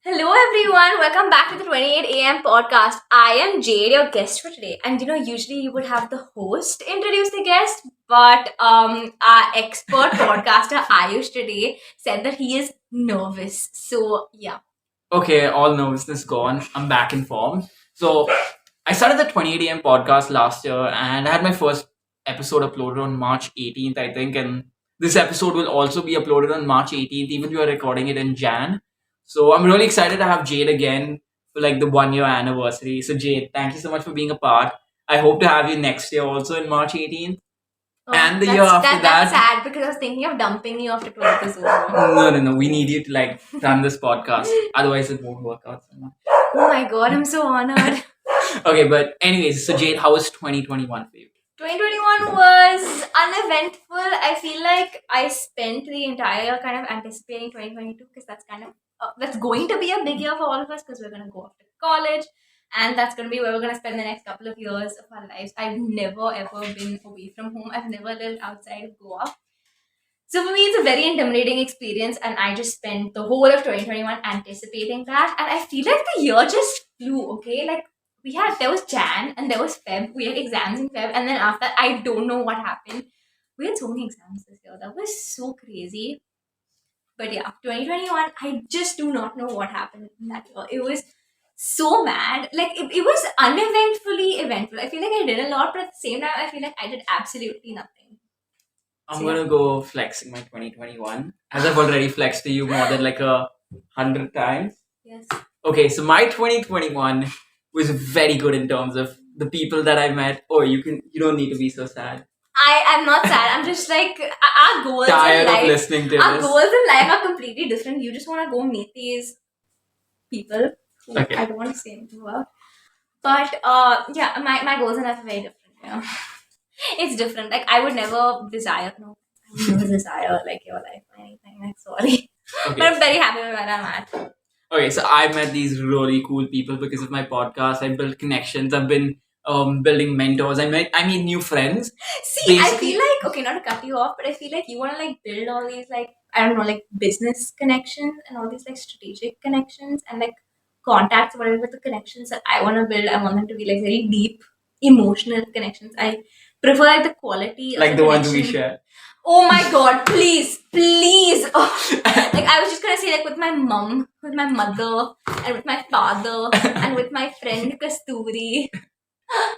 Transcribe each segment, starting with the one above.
Hello everyone, welcome back to the 28 a.m. podcast. I am Jade, your guest for today. And usually you would have the host introduce the guest, but our expert podcaster Ayush today said that he is nervous. So yeah. Okay, all nervousness gone. I'm back in form. So I started the 28 AM podcast last year and I had my first episode uploaded on March 18th, I think. And this episode will also be uploaded on March 18th, even though we are recording it in Jan. So I'm really excited to have Jade again for like the 1 year anniversary. So Jade, thank you so much for being a part. I hope to have you next year also in March 18th. And the year after That's that. sad because I was thinking of dumping you after 2 episodes. No. We need you to like run this podcast. Otherwise, it won't work out so much. Oh my god, I'm so honored. Okay, but anyways, so Jade, how was 2021 for you? 2021 was uneventful. I feel like I spent the entire year kind of anticipating 2022 because that's going to be a big year for all of us because we're going to go off to college and that's going to be where we're going to spend the next couple of years of our lives. I've never ever been away from home. I've never lived outside of Goa. So for me, it's a very intimidating experience, and I just spent the whole of 2021 anticipating that. And I feel like the year just flew. Okay, like there was Jan and there was Feb. We had exams in Feb, and then after that, I don't know what happened. We had so many exams this year. That was so crazy. But yeah, 2021, I just do not know what happened in that year. It was so mad. Like it was uneventfully eventful. I feel like I did a lot, but at the same time, I feel like I did absolutely nothing. I'm gonna go flexing my 2021 as I've already flexed to you more than like 100 times. Yes. Okay, so my 2021 was very good in terms of the people that I met. Oh, you don't need to be so sad. I am not sad. I'm just like our goals Tired in of life. listening to Our this. goals in life are completely different. You just want to go meet these people who Okay. I don't want to say anything about. But yeah, my goals in life are very different. It's different. Like I would never desire. No, I would never desire like your life or anything. Like sorry, but Okay. I'm very happy with where I'm at. Okay, so I met these really cool people because of my podcast. I built connections. I've been building mentors. I made new friends. See, I feel like okay, not to cut you off, but I feel like you want to like build all these like I don't know, like business connections and all these like strategic connections and like contacts, whatever the connections that I want to build. I want them to be like very deep, emotional connections. I prefer like the quality of like the ones we connection. share. Oh my god, please. Oh. Like I was just gonna say like with my mom, with my mother, and with my father, and with my friend Kasturi.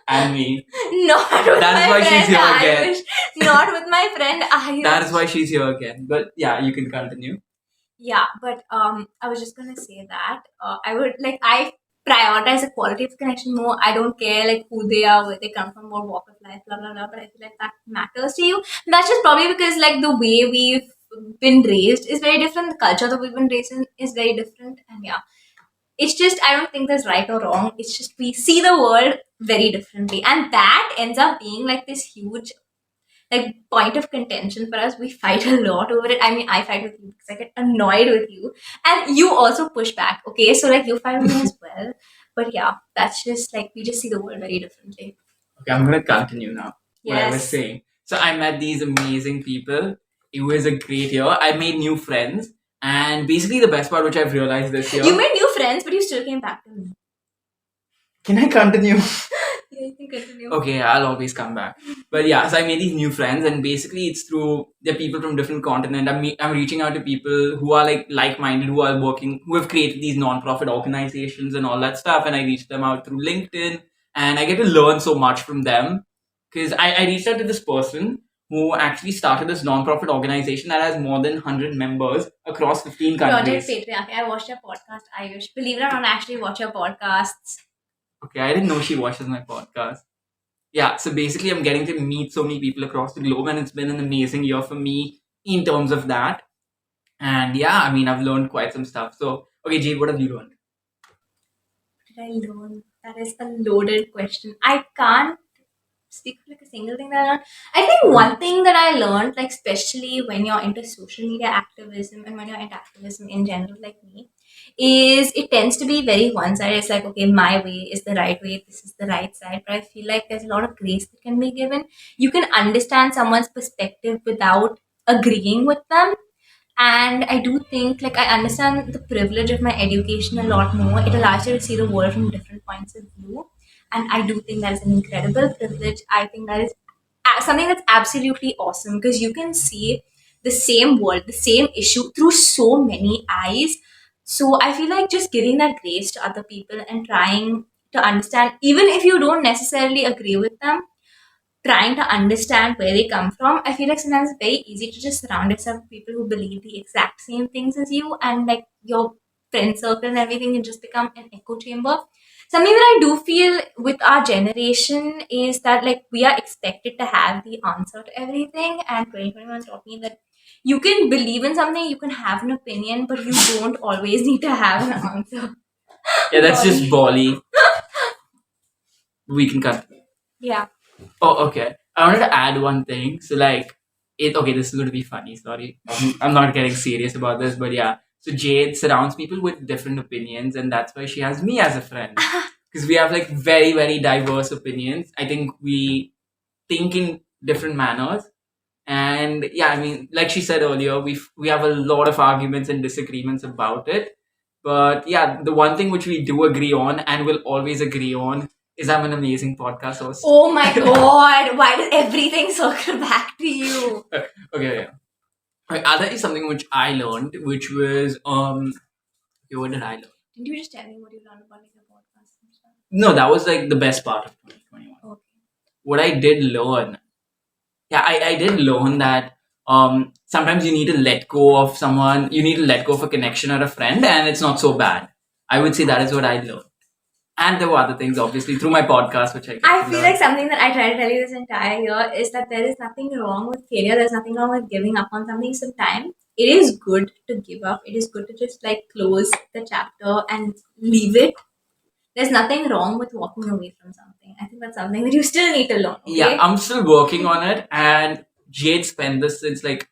And me. Not with That's my why she's friend here again. Ayush. Not with my friend Ayush. That is why she's here again. But yeah, you can continue. Yeah, but I was just gonna say that I prioritize the quality of connection more. I don't care like who they are, where they come from, what walk of life, blah blah blah. But I feel like that matters to you. And that's just probably because like the way we've been raised is very different. The culture that we've been raised in is very different, and yeah, it's just I don't think there's right or wrong. It's just we see the world very differently, and that ends up being like this huge like point of contention for us. We fight a lot over it. I mean, I fight with you because I get annoyed with you, and you also push back. Okay, so like you fight with me as well. But yeah, that's just like we just see the world very differently. Okay, I'm gonna continue now. What I was Yes. saying. So I met these amazing people. It was a great year. I made new friends, and basically the best part, which I've realized this year. You made new friends, but you still came back to me. Can I continue? Yeah, you can continue. Okay, I'll always come back. But yeah, so I made these new friends, and basically it's through the people from different continent. I'm reaching out to people who are like-minded, who are working, who have created these non-profit organizations and all that stuff, and I reach them out through LinkedIn, and I get to learn so much from them because I reached out to this person who actually started this non-profit organization that has more than 100 members across 15 countries. Project Patriarchy. I watched your podcast, Ayush. Believe it or not, I actually watch your podcasts. Okay, I didn't know she watches my podcast. Yeah, so basically, I'm getting to meet so many people across the globe, and it's been an amazing year for me in terms of that. And yeah, I mean, I've learned quite some stuff. So, okay, Jade, what have you learned? What did I learn? That is a loaded question. I can't speak for like a single thing that I learned. I think one thing that I learned, like especially when you're into social media activism and when you're into activism in general, like me, is it tends to be very one sided. It's like, okay, my way is the right way, this is the right side. But I feel like there's a lot of grace that can be given. You can understand someone's perspective without agreeing with them. And I do think, like, I understand the privilege of my education a lot more. It allows you to see the world from different points of view. And I do think that is an incredible privilege. I think that is something that's absolutely awesome because you can see the same world, the same issue through so many eyes. So I feel like just giving that grace to other people and trying to understand, even if you don't necessarily agree with them, trying to understand where they come from. I feel like sometimes it's very easy to just surround yourself with people who believe the exact same things as you, and like your friend circle and everything can just become an echo chamber. Something that I do feel with our generation is that like we are expected to have the answer to everything, and 2021 taught me that you can believe in something, you can have an opinion, but you don't always need to have an answer. Yeah, that's just Bolly. Bolly. We can cut. Yeah. Oh, okay. I wanted to add one thing. So, like, okay, this is going to be funny. Sorry. I'm not getting serious about this, but yeah. So, Jade surrounds people with different opinions, and that's why she has me as a friend. Because we have, like, very, very diverse opinions. I think we think in different manners. And yeah, I mean, like she said earlier, we have a lot of arguments and disagreements about it. But yeah, the one thing which we do agree on and will always agree on is I'm an amazing podcast host. Oh my god, why does everything circle back to you? Okay, yeah. Okay, other is something which I learned, which was okay, what did I learn? Didn't you just tell me what you learned about like your podcast and stuff? No, that was like the best part of 2021. Okay. What I did learn, yeah, I did learn that sometimes you need to let go of someone, you need to let go of a connection or a friend, and it's not so bad. I would say that is what I learned. And there were other things, obviously, through my podcast, which I feel like something that I try to tell you this entire year is that there is nothing wrong with failure. There's nothing wrong with giving up on something. Sometimes it is good to give up. It is good to just like close the chapter and leave it. There's nothing wrong with walking away from something. I think that's something that you still need to learn. Okay? Yeah, I'm still working on it, and Jade spent this since like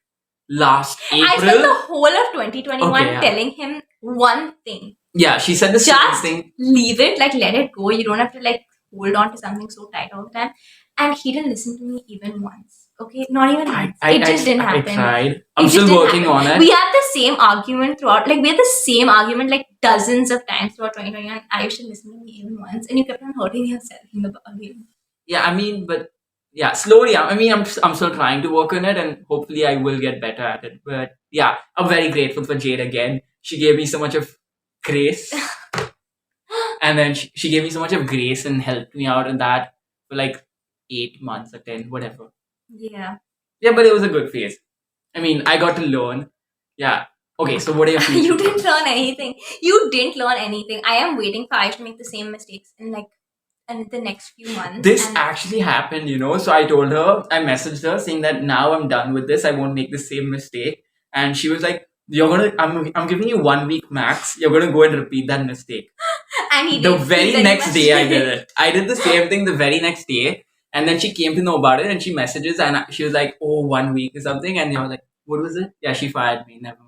last April. I spent the whole of 2021 Okay, yeah. telling him one thing. Yeah, she said the same Just thing. leave it, like let it go. You don't have to like hold on to something so tight all the time. And he didn't listen to me even once. Okay, not even once. It just didn't happen. I tried. I'm still working on it. We had the same argument throughout. Like we had the same argument like dozens of times throughout 2021. I should listen to me even once, and you kept on hurting yourself in the argument. Yeah, I mean, but yeah, slowly. I mean, I'm still trying to work on it, and hopefully, I will get better at it. But yeah, I'm very grateful for Jade again. She gave me so much of grace, and then she gave me so much of grace and helped me out in that for like 8 months or 10, whatever. Yeah. Yeah, but it was a good phase. I mean, I got to learn. Yeah. Okay, so what are your You didn't learn anything. You didn't learn anything. I am waiting for Ayush to make the same mistakes in like in the next few months. This actually happened, you know. So I told her, I messaged her saying that now I'm done with this. I won't make the same mistake. And she was like, "You're gonna, I'm giving you 1 week max. You're gonna go and repeat that mistake." And he The did. very next day, I did it. I did the same thing the very next day. And then she came to know about it and she messages and she was like, "Oh, 1 week or something." And I was like, "What was it?" Yeah, she fired me. Never mind.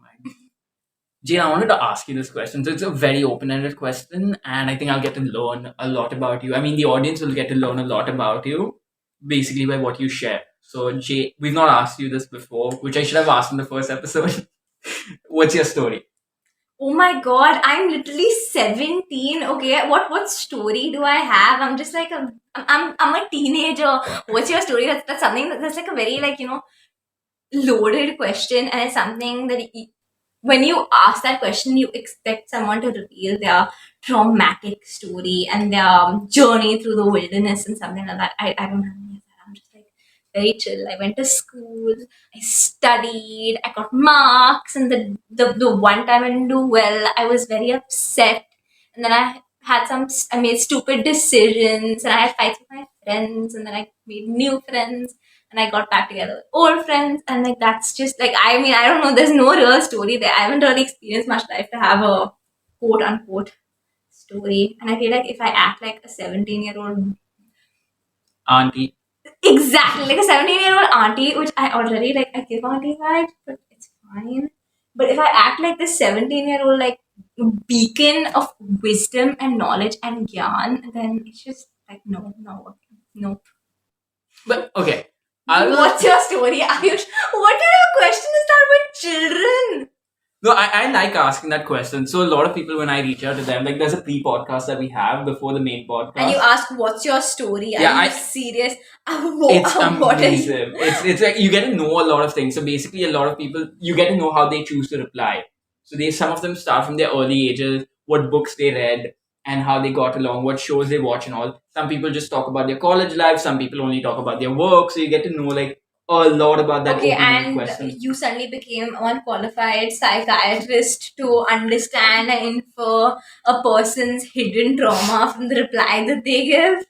Jane, I wanted to ask you this question. So it's a very open-ended question, and I think I'll get to learn a lot about you. I mean, the audience will get to learn a lot about you, basically by what you share. So, Jay, we've not asked you this before, which I should have asked in the first episode. What's your story? Oh my god, I'm literally 17. Okay, what story do I have? I'm just like I'm a teenager. What's your story? That's something that's like a very like loaded question, and it's something that when you ask that question, you expect someone to reveal their traumatic story and their journey through the wilderness and something like that. I don't have any of that. I'm just like very chill. I went to school, I studied, I got marks, and the one time I didn't do well, I was very upset. And then I made stupid decisions, and I had fights with my friends, and then I made new friends, and I got back together with old friends, and like that's just like I mean I don't know. There's no real story there. I haven't really experienced much life to have a quote unquote story, and I feel like if I act like a 17-year-old Auntie. exactly like a 17-year-old auntie, which I already like I give auntie vibes, but it's fine. But if I act like this 17-year-old like beacon of wisdom and knowledge and gyan, then it's just like no. But okay, I will. What's your story, Ayush? What kind of question is that with children? No, I like asking that question. So a lot of people, when I reach out to them, like there's a pre-podcast that we have before the main And you podcast. ask, "What's your story? Are Yeah, you I serious? it's What are you?" amazing. It's like you get to know a lot of things. So basically, a lot of people you get to know how they choose to reply. So they some of them start from their early ages, what books they read, and how they got along, what shows they watch, and all. Some people just talk about their college life. Some people only talk about their work. So you get to know like a lot about that Okay, open-ended and question. you suddenly became an unqualified psychiatrist to understand and infer a person's hidden trauma from the reply that they give.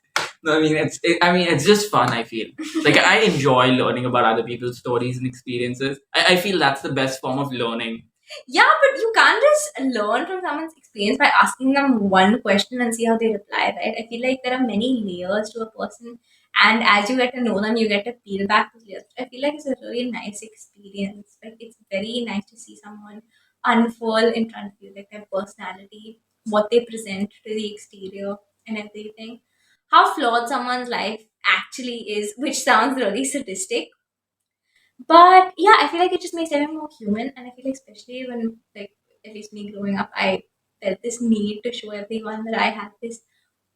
No, I mean I mean it's just fun. I feel like I enjoy learning about other people's stories and experiences. I feel that's the best form of learning. Yeah, but you can't just learn from someone's experience by asking them one question and see how they reply, right? I feel like there are many layers to a person, and as you get to know them, you get to peel back those layers. I feel like it's a really nice experience. Like, it's very nice to see someone unfold in front of you, like their personality, what they present to the exterior, and everything. How flawed someone's life actually is, which sounds really sadistic, but yeah, I feel like it just makes everyone more human, and I feel like especially when, like, at least me growing up, I felt this need to show everyone that I had this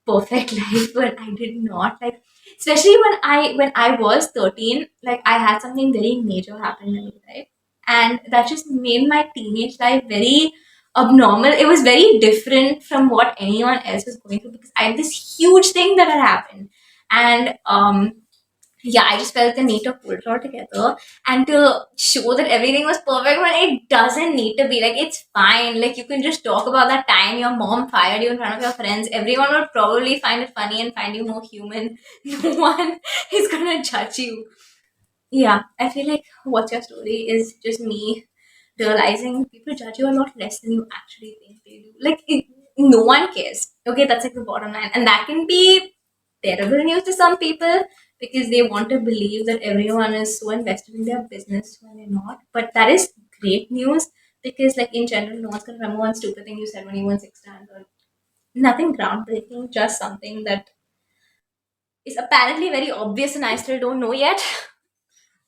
perfect life when I did not. Like, especially when I was 13, like I had something very major happen to me, right? And that just made my teenage life very abnormal. It was very different from what anyone else was going through because I had this huge thing that had happened. And yeah, I just felt the need to pull it all together and to show that everything was perfect when it doesn't need to be. Like, it's fine. Like, you can just talk about that time your mom fired you in front of your friends. Everyone would probably find it funny and find you more human. No one is gonna judge you. Yeah, I feel like What's Your Story is just me realizing people judge you a lot less than you actually think they do. Like, no one cares. Okay, that's like the bottom line. And that can be terrible news to some people because they want to believe that everyone is so invested in their business when they're not. But that is great news because, like, in general, no one's going to remember one stupid thing you said when you were in sixth standard. Nothing groundbreaking, just something that is apparently very obvious and I still don't know yet.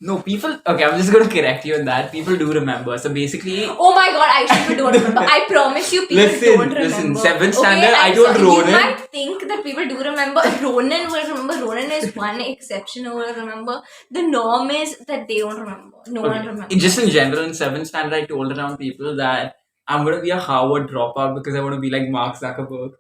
No, people. Okay, I'm just going to correct you on that. People do remember. So basically, Oh my god, I people don't remember. I promise you, people don't remember. listen. Seventh Okay, standard, I I'm told sorry. You Ronan. might think that people do remember. Ronan will remember. Ronan is one exception who will remember. The norm is that they don't remember. No one remembers. Just in general, in seventh standard, I told around people that I'm going to be a Harvard dropout because I want to be like Mark Zuckerberg.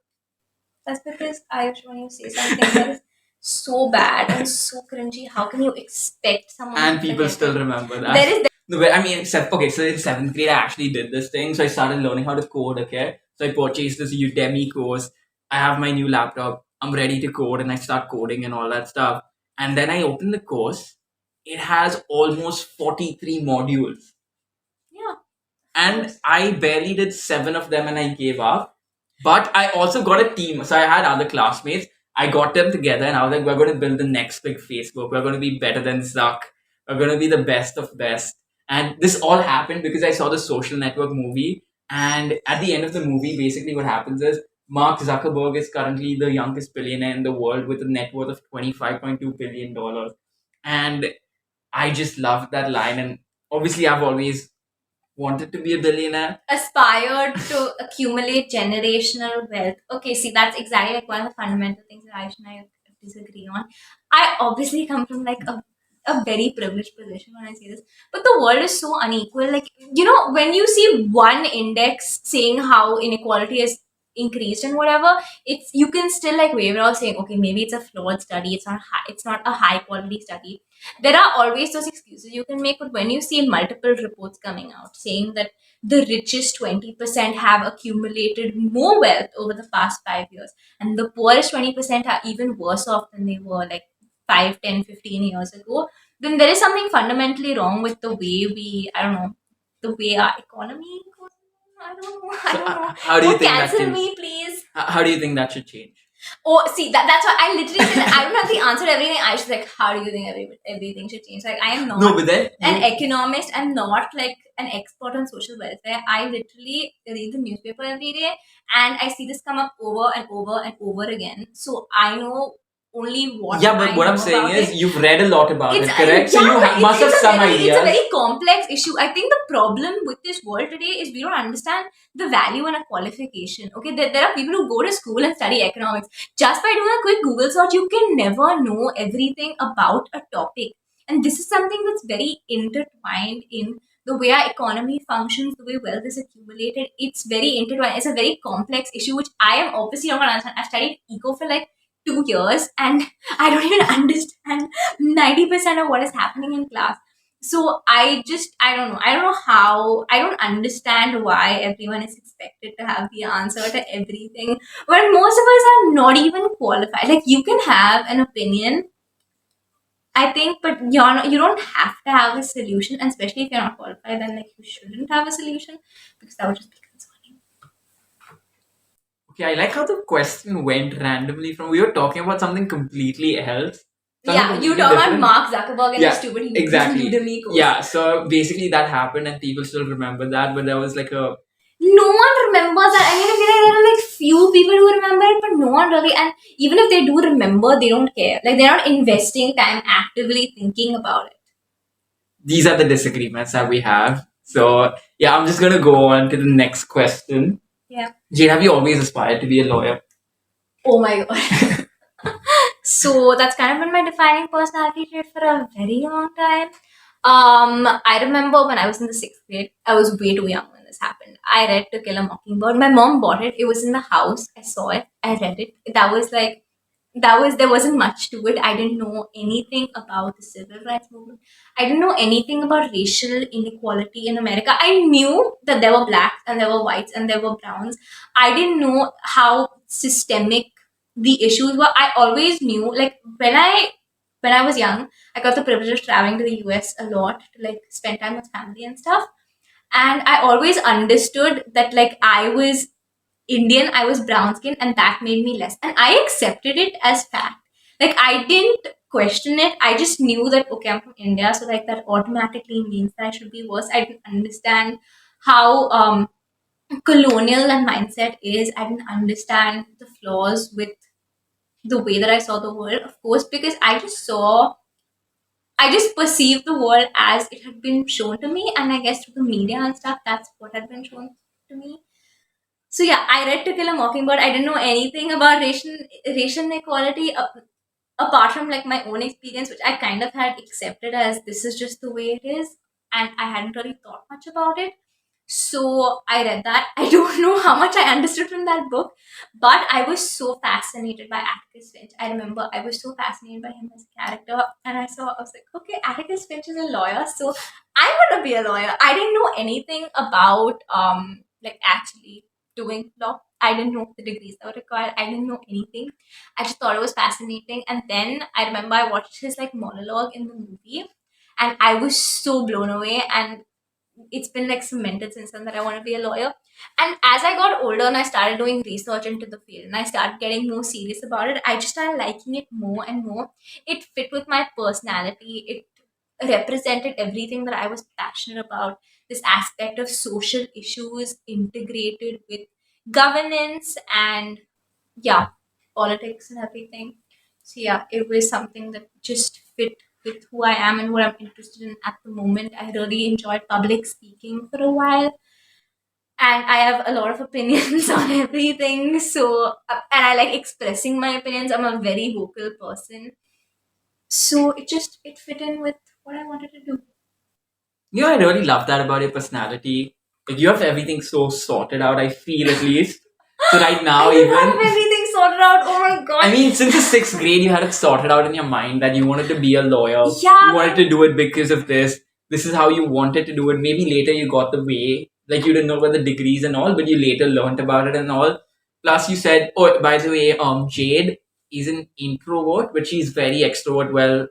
That's because Ayush, when you say something that is so bad and so cringy, how can you expect someone And to people forget still it? remember that. There is No, but I mean, except okay. So in seventh grade, I actually did this thing. So I started learning how to code. Okay, so I purchased this Udemy course. I have my new laptop. I'm ready to code, and I start coding and all that stuff. And then I open the course. It has almost 43 modules, yeah. and I barely did 7 of them, and I gave up. But I also got a team. So I had other classmates. I got them together and I was like, we're going to build the next big Facebook. We're going to be better than Zuck. We're going to be the best of best. And this all happened because I saw the Social Network movie. And at the end of the movie, basically what happens is Mark Zuckerberg is currently the youngest billionaire in the world with a net worth of $25.2 billion. And I just loved that line. And obviously, I've always wanted to be a billionaire. Aspired to accumulate generational wealth. Okay, see, that's exactly like one of the fundamental things that Ayush and I disagree on. I obviously come from like a very privileged position when I say this, but the world is so unequal. Like, when you see one index saying how inequality has increased and whatever, it's you can still like wave it off saying, okay, maybe it's a flawed study. It's not a high quality study. There are always those excuses you can make, but when you see multiple reports coming out saying that the richest 20% have accumulated more wealth over the past 5 years, and the poorest 20% are even worse off than they were like 5, 10, 15 years ago, then there is something fundamentally wrong with the way I don't know, the way our economy goes. I don't know. I So, don't know. how do you Don't think that cancel can? me, please. How do you think that should change? Oh, see, that's why I literally said I don't have the answer to everything. I was like, how do you think everything should change? Like, I am not No, but then an economist. I'm not like an expert on social welfare. I literally read the newspaper every day and I see this come up over and over and over again. So I know only what Yeah, but I what know I'm saying about is it. you've read a lot about It's it, correct? So yeah, you but must have it's a some very ideas. complex issue. I think the problem with this world today is we don't understand the value in a qualification. Okay, there are people who go to school and study economics. Just by doing a quick Google search, you can never know everything about a topic. And this is something that's very intertwined in the way our economy functions, the way wealth is accumulated. It's very intertwined. It's a very complex issue, which I am obviously not going to understand. I've studied eco for like 2 years and I don't even understand 90% of what is happening in class. So I don't know. I don't know how, I don't understand why everyone is expected to have the answer to everything when most of us are not even qualified. Like you can have an opinion, I think, but you don't have to have a solution, and especially if you're not qualified, then like you shouldn't have a solution because that would just be concerning. Okay, I like how the question went randomly from we were talking about something completely else. Something Yeah, you completely talk about different. Mark Zuckerberg and his Yeah, stupid exactly. Udemy course. Yeah, so basically that happened and people still remember that, but there was like a No one remembers that. I mean, I feel like there are like few people who remember it, but no one really. And even if they do remember, they don't care. Like they're not investing time actively thinking about it. these are the disagreements that we have. So yeah, I'm just gonna go on to the next question. Yeah. Jane, have you always aspired to be a lawyer? Oh my god. So that's kind of been my defining personality trait for a very long time. I remember when I was in the sixth grade, I was way too young when this happened. I read To Kill a Mockingbird. My mom bought it. It was in the house. I saw it. I read it. There wasn't much to it. I didn't know anything about the civil rights movement. I didn't know anything about racial inequality in America. I knew that there were blacks and there were whites and there were browns. I didn't know how systemic the issues were. I always knew, like when I was young, I got the privilege of traveling to the US a lot to like spend time with family and stuff. And I always understood that like I was Indian, I was brown skin, and that made me less. And I accepted it as fact. Like I didn't question it. I just knew that okay, I'm from India, so like that automatically means that I should be worse. I didn't understand how colonial that mindset is. I didn't understand the flaws with the way that I saw the world, of course, because I just perceived the world as it had been shown to me, and I guess through the media and stuff, that's what had been shown to me. So yeah, I read To Kill a Mockingbird. I didn't know anything about racial inequality apart from like my own experience, which I kind of had accepted as this is just the way it is, and I hadn't really thought much about it. So I read that. I don't know how much I understood from that book, but I was so fascinated by Atticus Finch. I remember I was so fascinated by him as a character, and I was like, okay, Atticus Finch is a lawyer, so I'm gonna be a lawyer. I didn't know anything about like actually doing law. I didn't know the degrees that were required. I didn't know anything. I just thought it was fascinating. And then I remember I watched his like monologue in the movie, and I was so blown away. And it's been like cemented since then that I want to be a lawyer. And as I got older and I started doing research into the field and I started getting more serious about it, I just started liking it more and more. It fit with my personality. It represented everything that I was passionate about. This aspect of social issues integrated with governance and yeah, politics and everything. So yeah, it was something that just fit with who I am and what I'm interested in at the moment. I really enjoyed public speaking for a while, and I have a lot of opinions on everything. So and I like expressing my opinions. I'm a very vocal person, so it fit in with what I wanted to do. You know, I really love that about your personality. Like you have everything so sorted out, I feel at least. So right now I didn't have even everything sorted out. Oh my god. I mean, since the sixth grade, you had it sorted out in your mind that you wanted to be a lawyer. Yeah, You wanted to do it because of this. This is how you wanted to do it. Maybe later you got the way. Like you didn't know about the degrees and all, but you later learned about it and all. Plus, you said, oh, by the way, Jade is an introvert, but she's very extrovert while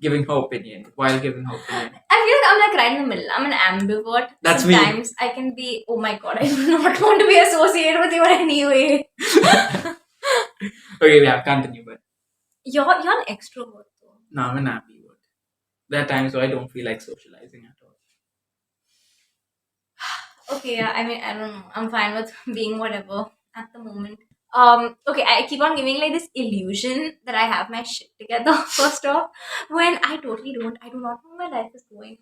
giving her opinion. I feel like I'm like right in the middle. I'm an ambivert. That's me. Sometimes I can be, oh my god, I do not want to be associated with you in any way. Okay, yeah, continue, but You're an extrovert though. no, I'm an ambivert. There are times where I don't feel like socializing at all. Okay, yeah, I mean, I don't know. I'm fine with being whatever at the moment. Okay, I keep on giving like this illusion that I have my shit together first off, when I totally don't. I do not know where my life is going.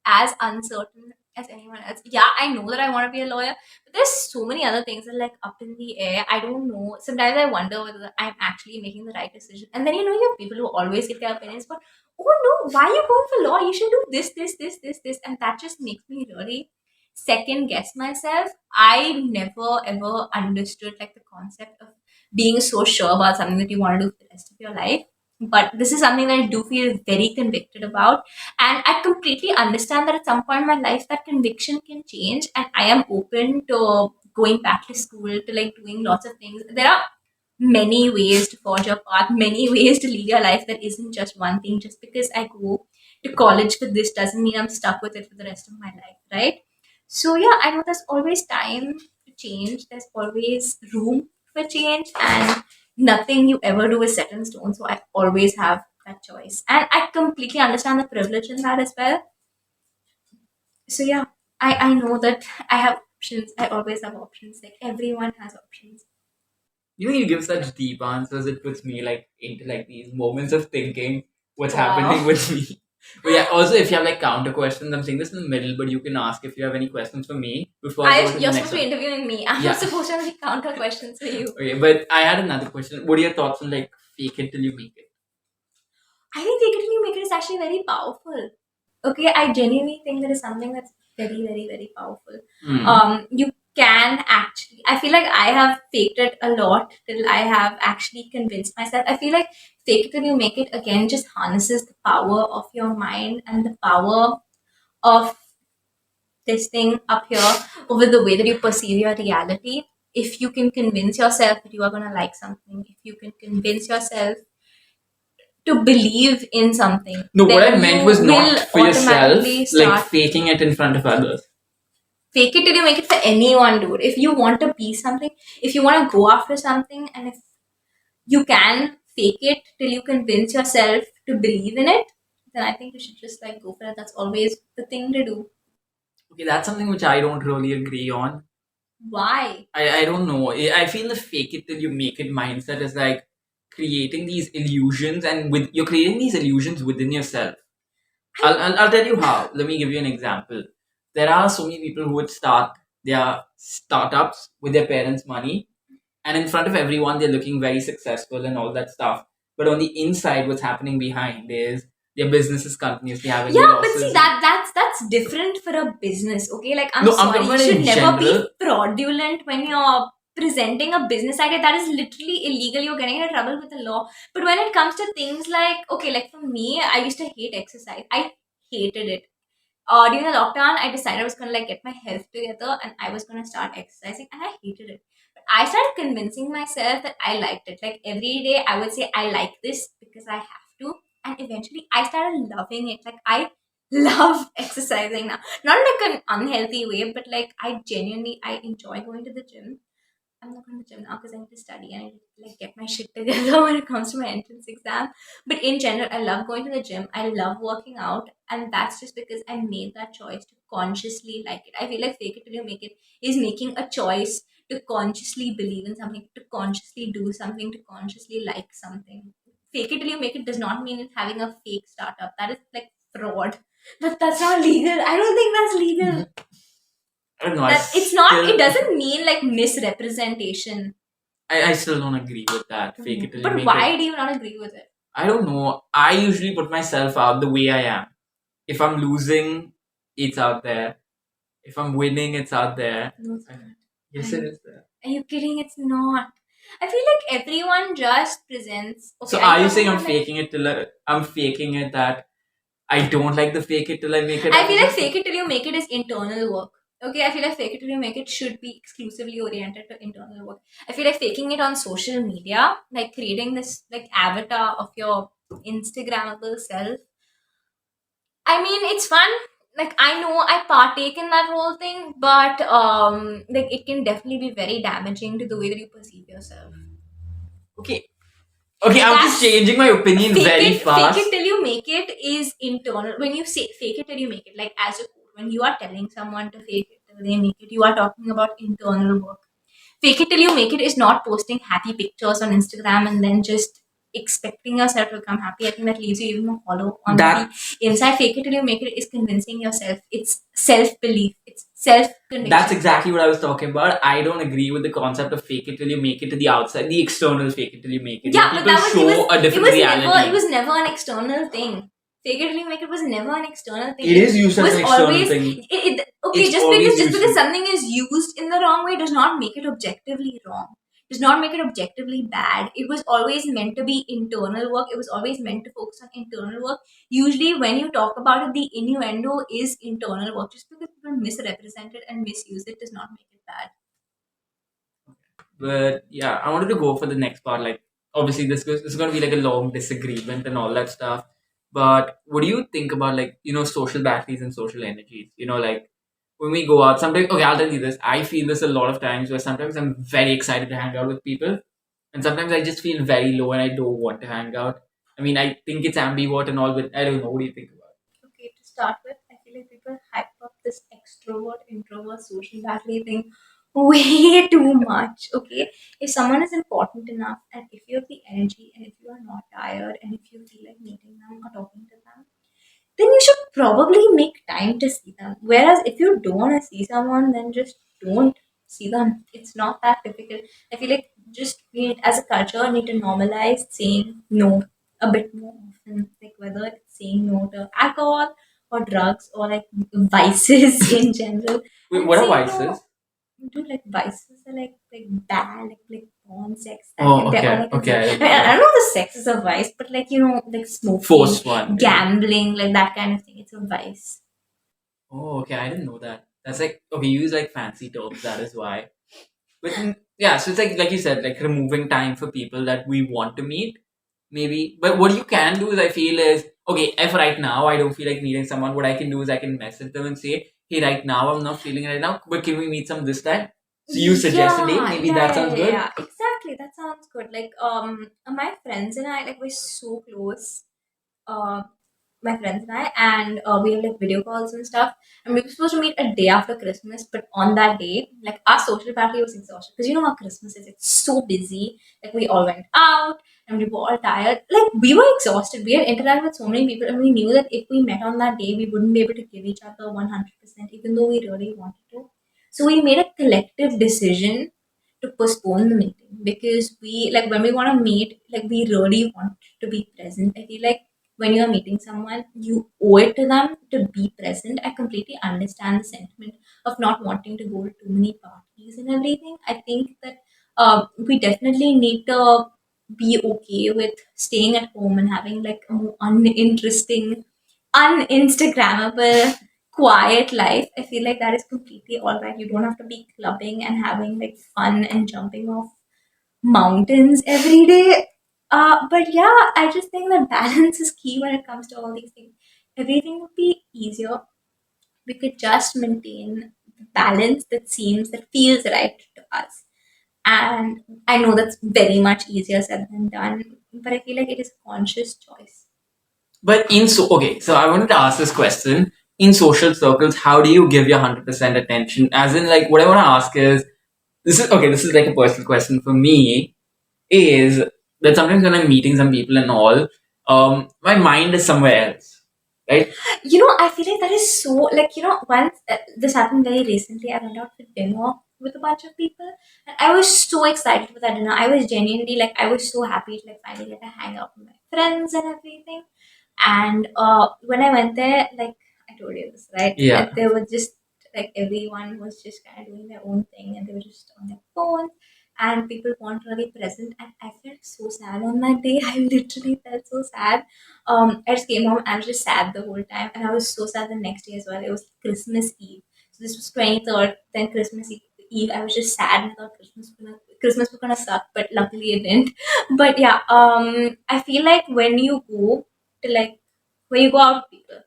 As uncertain as anyone else. Yeah, I know that I want to be a lawyer, but there's so many other things that are like up in the air. I don't know. Sometimes I wonder whether I'm actually making the right decision. And then you have people who always give their opinions, but oh no, why are you going for law? You should do this, and that just makes me really second guess myself. I never ever understood like the concept of being so sure about something that you want to do for the rest of your life. But this is something that I do feel very convicted about. And I completely understand that at some point in my life that conviction can change, and I am open to going back to school, to like doing lots of things. There are many ways to forge your path, many ways to lead your life. That isn't just one thing. Just because I go to college for this doesn't mean I'm stuck with it for the rest of my life, right? So yeah, I know there's always time to change. There's always room for change, and nothing you ever do is set in stone. So I always have that choice, and I completely understand the privilege in that as well. So yeah, I know that I have options. I always have options. Like everyone has options. You give such deep answers. It puts me like into like these moments of thinking what's happening Wow. with me. But yeah, also if you have like counter questions, I'm saying this in the middle, but you can ask if you have any questions for me before I go to Ayush, the you're next supposed to be one. interviewing me. I'm Yeah. supposed to have the counter questions for you. Okay, but I had another question. What are your thoughts on like fake it till you make it? I think fake it till you make it is actually very powerful. Okay, I genuinely think that is something that's very, very, very powerful. You can actually, I feel like I have faked it a lot till I have actually convinced myself. I feel like fake it till you make it again just harnesses the power of your mind and the power of this thing up here over the way that you perceive your reality. If you can convince yourself that you are going to like something, if you can convince yourself to believe in something, No, what I then you meant was not will for yourself, automatically like start. faking it in front of others. Fake it till you make it for anyone, dude. If you want to be something, if you want to go after something, and if you can fake it till you convince yourself to believe in it, then I think you should just like go for it. That's always the thing to do. Okay, that's something which I don't really agree on. Why? I don't know. I feel the fake it till you make it mindset is like creating these illusions, and with you're creating these illusions within yourself. I I'll tell you how. Let me give you an example. There are so many people who would start their startups with their parents' money, and in front of everyone, they're looking very successful and all that stuff. But on the inside, what's happening behind is their business is continuously having Yeah, but see losses. that's different for a business. Okay, like I'm No, I'm sorry, talking you about should in never be general. fraudulent when you're presenting a business idea. That is literally illegal. You're getting into trouble with the law. But when it comes to things like, okay, like for me, I used to hate exercise. I hated it. During the lockdown, I decided I was gonna like get my health together and I was gonna start exercising, and I hated it. But I started convincing myself that I liked it. Like every day, I would say I like this because I have to, and eventually, I started loving it. Like I love exercising now, not like an unhealthy way, but like I enjoy going to the gym. I'm not going to the gym now because I need to study and I need to like get my shit together when it comes to my entrance exam. But in general, I love going to the gym. I love working out, and that's just because I made that choice to consciously like it. I feel like fake it till you make it is making a choice to consciously believe in something, to consciously do something, to consciously like something. Fake it till you make it does not mean it's having a fake startup. That is like fraud. That's not legal. I don't think that's legal. I don't know. I That it's not. It still, doesn't mean like misrepresentation. I still don't agree with that. Fake it till you But make it. why do you not agree with it? I don't know. I usually put myself out the way I am. If I'm losing, it's out there. If I'm winning, it's out there. No, it's not. Yes, it is there. Are you kidding? It's not. I feel like everyone just presents. Okay, So are are you you talking saying about like? I'm faking it that I don't like the fake it till I make it I feel like attitude? fake it till you make it is internal work. Okay, I feel like fake it till you make it should be exclusively oriented to internal work. I feel like faking it on social media, like creating this like avatar of your Instagrammable self. I mean, it's fun. Like I know I partake in that whole thing, but like it can definitely be very damaging to the way that you perceive yourself. Okay. Okay, I'm just That's changing my opinion very fake it fast. till you make it is internal. When you say fake it till you make it, like as a quote, when you are telling someone to fake it till they make it, you are talking about internal work. Fake it till you make it is not posting happy pictures on Instagram and then just expecting yourself to become happy. I think that leaves you even more hollow on That the inside. Fake it till you make it is convincing yourself. It's self belief. It's self conviction. That's exactly what I was talking about. I don't agree with the concept of fake it till you make it to the outside, the external fake it till you make it. Yeah, Where but people that was show a different reality. it was never an external thing. Fake it till you make it was never an external thing. It is used as was an external always thing. okay. It's always Just used because to. something is used in the wrong way does not make it objectively wrong. Does not make it objectively bad. It was always meant to be internal work. It was always meant to focus on internal work. Usually, when you talk about it, the innuendo is internal work. Just because people misrepresent it and misuse it does not make it bad. But yeah, I wanted to go for the next part. Like, obviously, this is going to be like a long disagreement and all that stuff. But what do you think about, like, social batteries and social energies? Like, when we go out, sometimes, okay, I'll tell you this. I feel this a lot of times where sometimes I'm very excited to hang out with people, and sometimes I just feel very low and I don't want to hang out. I mean, I think it's ambivert and all, but I don't know. What do you think about Okay, to start with, I feel like people hype up this extrovert, introvert, social battery thing way too much. Okay, if someone is important enough, and if you have the energy, and if you are not tired, and if you feel like meeting them or talking to them, then you should probably make time to see them. Whereas if you don't want to see someone, then just don't see them. It's not that difficult. I feel like just we as a culture need to normalize saying no a bit more often. Like whether it's saying no to alcohol or drugs or like vices in general. Wait, And what are saying vices? no to like vices are like bad, like porn, sex. Oh, They're all okay, like okay, I didn't know I that. don't know the sex is a vice, but like like smoking, Forced one, maybe. gambling, like that kind of thing. It's a vice. Oh, okay, I didn't know that. That's like, okay, you use like fancy terms. That is why. But yeah, so it's like you said, like removing time for people that we want to meet, maybe. But what you can do is, I feel, is okay. If right now I don't feel like meeting someone, what I can do is I can message them and say, "Hey, right now I'm not feeling it right now, but can we meet some this time?" So you suggest a date. Maybe that sounds good. Yeah. Exactly. That sounds good. Like my friends and I like we're so close. Uh, my friends and I, and we have like video calls and stuff. And we were supposed to meet a day after Christmas, but on that day, like our social battery was exhausted because you know how Christmas is. It's so busy. Like we all went out and we were all tired. Like we were exhausted. We had interacted with so many people, and we knew that if we met on that day, we wouldn't be able to give each other 100%, even though we really wanted to. So we made a collective decision to postpone the meeting because we like when we want to meet, like we really want to be present. I feel like when you are meeting someone, you owe it to them to be present. I completely understand the sentiment of not wanting to go to too many parties and everything. I think that we definitely need to be okay with staying at home and having like a more uninteresting, uninstagrammable, quiet life. I feel like that is completely all right. You don't have to be clubbing and having like fun and jumping off mountains every day. But yeah, I just think that balance is key when it comes to all these things. Everything would be easier. We could just maintain the balance that feels right to us. And I know that's very much easier said than done, but I feel like it is a conscious choice. But okay, so I wanted to ask this question. In social circles, how do you give your 100% attention? As in, like, what I want to ask is, this is okay. This is like a personal question for me. Is that sometimes when I'm meeting some people and all, my mind is somewhere else, right? I feel like that is so like once this happened very recently. I went out for dinner with a bunch of people, and I was so excited for that dinner. I was genuinely like I was so happy to like finally get to hang out with my friends and everything. And when I went there, like I told you this, right? Yeah. That they were just like everyone was just kind of doing their own thing, and they were just on their phones, and people weren't really present. And I felt so sad on that day. I literally felt so sad. I just came home and I was just sad the whole time, and I was so sad the next day as well. It was Christmas Eve, so this was 23rd. Then Christmas Eve, I was just sad and I thought Christmas was gonna suck, but luckily it didn't. But yeah, I feel like when you go out with people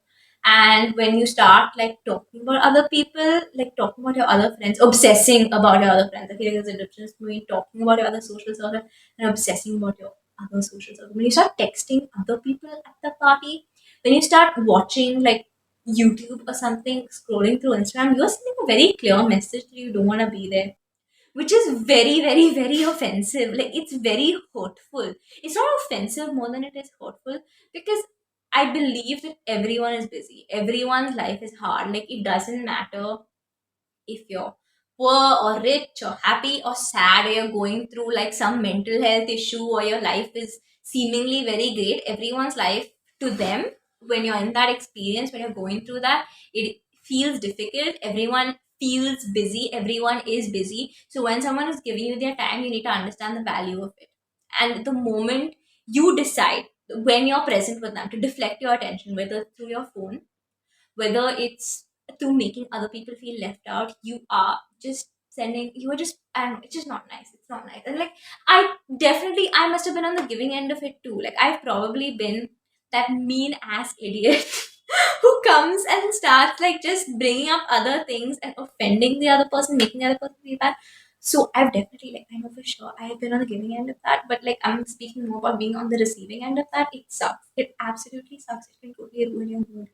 and when you start like talking about other people, like talking about your other friends, obsessing about your other friends. I feel like there's a difference between talking about your other social circle and obsessing about your other social circle. When you start texting other people at the party, when you start watching like YouTube or something, scrolling through Instagram, you're sending a very clear message that you don't want to be there. which is very, very, very offensive. Like, it's very hurtful. It's not offensive more than it is hurtful, because I believe that everyone is busy. Everyone's life is hard. Like, it doesn't matter if you're poor or rich or happy or sad, or you're going through like some mental health issue, or your life is seemingly very great. Everyone's life, to them, when you're in that experience, when you're going through that, it feels difficult. Everyone feels busy, everyone is busy. So when someone is giving you their time, you need to understand the value of it. And the moment you decide, when you're present with them, to deflect your attention, whether through your phone, whether it's through making other people feel left out, you are just, and it's just not nice. It's not nice. And like, I must have been on the giving end of it too. Like, I've probably been that mean ass idiot who comes and starts like just bringing up other things and offending the other person, making the other person feel bad. So I've definitely, like, I know for sure I have been on the giving end of that, but like, I'm speaking more about being on the receiving end of that. It sucks. It absolutely sucks. It can totally ruin your mood.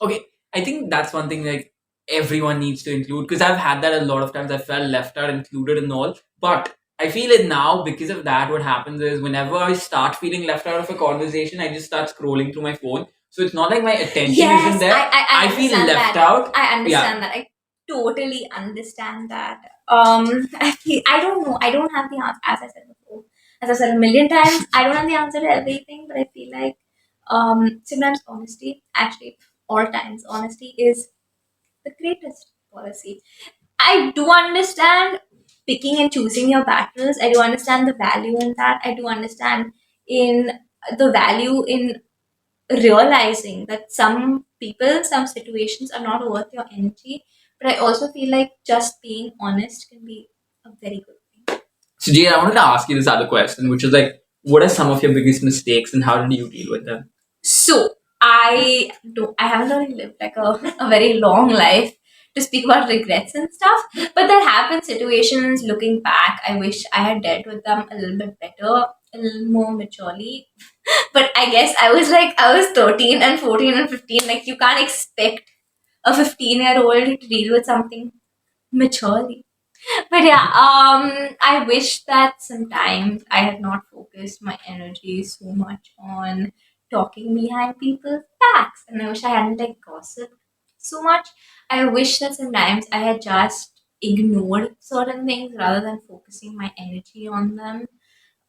Okay, I think that's one thing like everyone needs to include, because I've had that a lot of times. I felt left out, included, and all. But I feel it now because of that. What happens is whenever I start feeling left out of a conversation, I just start scrolling through my phone. So it's not like my attention isn't Yes, there. I I feel understand left that. out. I Yeah. understand that. I totally understand that. I don't know. I don't have the answer. As I said before, as I said a million times, I don't have the answer to everything. But I feel like sometimes honesty, actually, all times, honesty is the greatest policy. I do understand picking and choosing your battles. I do understand the value in that. I do understand in the value in realizing that some people, some situations are not worth your energy. But I also feel like just being honest can be a very good thing. So Jane, I wanted to ask you this other question, which is like, what are some of your biggest mistakes, and how did you deal with them? So I haven't really lived like a very long life to speak about regrets and stuff. But there have been situations looking back, I wish I had dealt with them a little bit better, a little more maturely. But I guess I was 13 and 14 and 15. Like, you can't expect a 15-year-old to deal with something maturely. But yeah, I wish that sometimes I had not focused my energy so much on talking behind people's backs, and I wish I hadn't like gossiped so much. I wish that sometimes I had just ignored certain things rather than focusing my energy on them.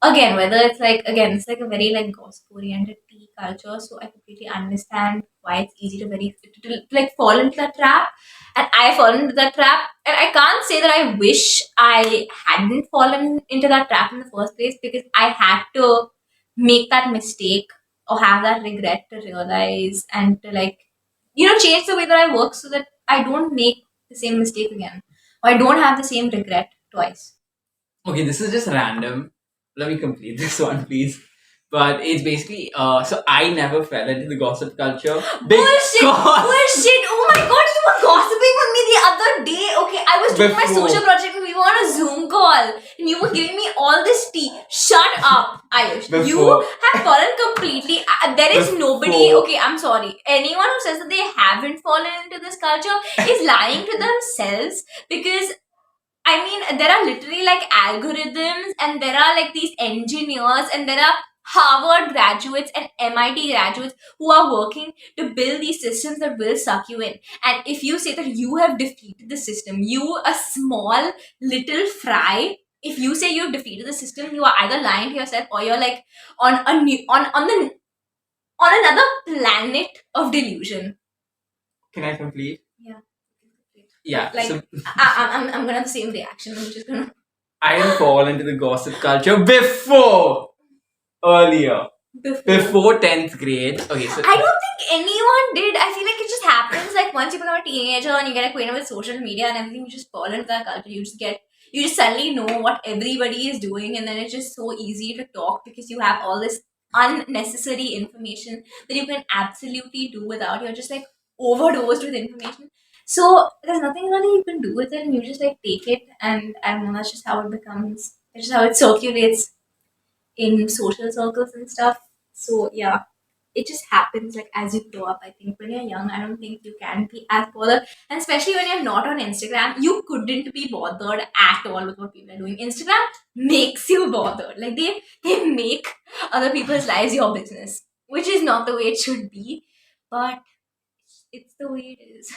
Again, whether it's like, again, it's like a very like gossip oriented tea culture, so I completely understand why it's easy to like fall into that trap. And I fall into that trap, and I can't say that I wish I hadn't fallen into that trap in the first place, because I had to make that mistake or have that regret to realize and to like, change the way that I work so that I don't make the same mistake again, or I don't have the same regret twice. Okay, this is just random. Let me complete this one, please. But it's basically, so I never fell into the gossip culture Bullshit! because Bullshit! Oh my god, you were gossiping with me the other day. Okay, I was doing my before social project and we were on a Zoom call and you were giving me all this tea. Shut up, Ayush. You before have fallen completely. There is nobody. before Okay, I'm sorry. Anyone who says that they haven't fallen into this culture is lying to themselves, because I mean, there are literally like algorithms, and there are like these engineers, and there are Harvard graduates and MIT graduates who are working to build these systems that will suck you in. And if you say that you have defeated the system, you, a small little fry, if you say you have defeated the system, you are either lying to yourself, or you're like on a new on another planet of delusion. can I complete? Yeah. Yeah. Like, So I'm gonna have the same reaction. I'm just gonna I didn't fall into the gossip culture before earlier. Before 10th grade. Okay, so I don't think anyone did. I feel like it just happens like once you become a teenager and you get acquainted with social media and everything, you just fall into that culture. You just suddenly know what everybody is doing, and then it's just so easy to talk because you have all this unnecessary information that you can absolutely do without. You're just like overdosed with information. So there's nothing really you can do with it, and you just like take it, and I don't know, that's just how it becomes. That's just how it circulates in social circles and stuff. So yeah. it just happens like as you grow up. I think when you're young, I don't think you can be as bothered, and especially when you're not on Instagram, you couldn't be bothered at all with what people are doing. Instagram makes you bothered. Like they make other people's lives your business, which is not the way it should be, but it's the way it is.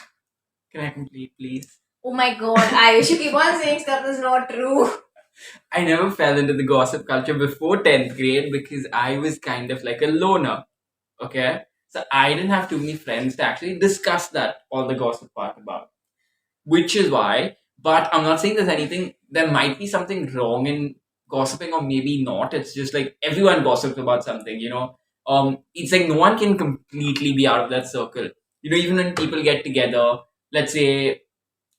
Can I complete, please? Oh my god, I should keep on saying stuff that's not true. I never fell into the gossip culture before 10th grade because I was kind of like a loner. Okay? So I didn't have too many friends to actually discuss that, all the gossip part about. Which is why, but I'm not saying there's anything, there might be something wrong in gossiping or maybe not. It's just like everyone gossips about something, you know. It's like no one can completely be out of that circle. You know, even when people get together, let's say,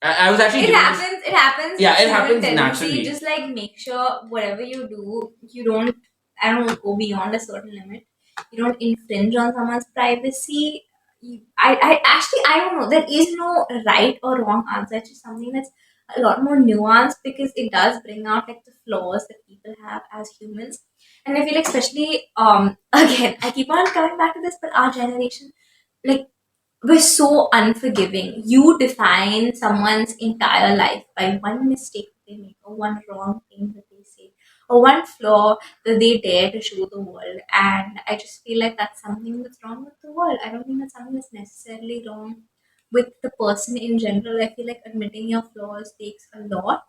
I was actually It doing this. happens. It happens. Yeah, It's it human happens tendency. naturally. Just like make sure whatever you do, you don't. I don't know, go beyond a certain limit. You don't infringe on someone's privacy. I actually I don't know. There is no right or wrong answer. It's just something that's a lot more nuanced because it does bring out like the flaws that people have as humans. And I feel like especially again I keep on coming back to this, but our generation like we're so unforgiving. You define someone's entire life by one mistake they make, or one wrong thing that they say, or one flaw that they dare to show the world. And I just feel like that's something that's wrong with the world. I don't think that's something that's necessarily wrong with the person in general. I feel like admitting your flaws takes a lot.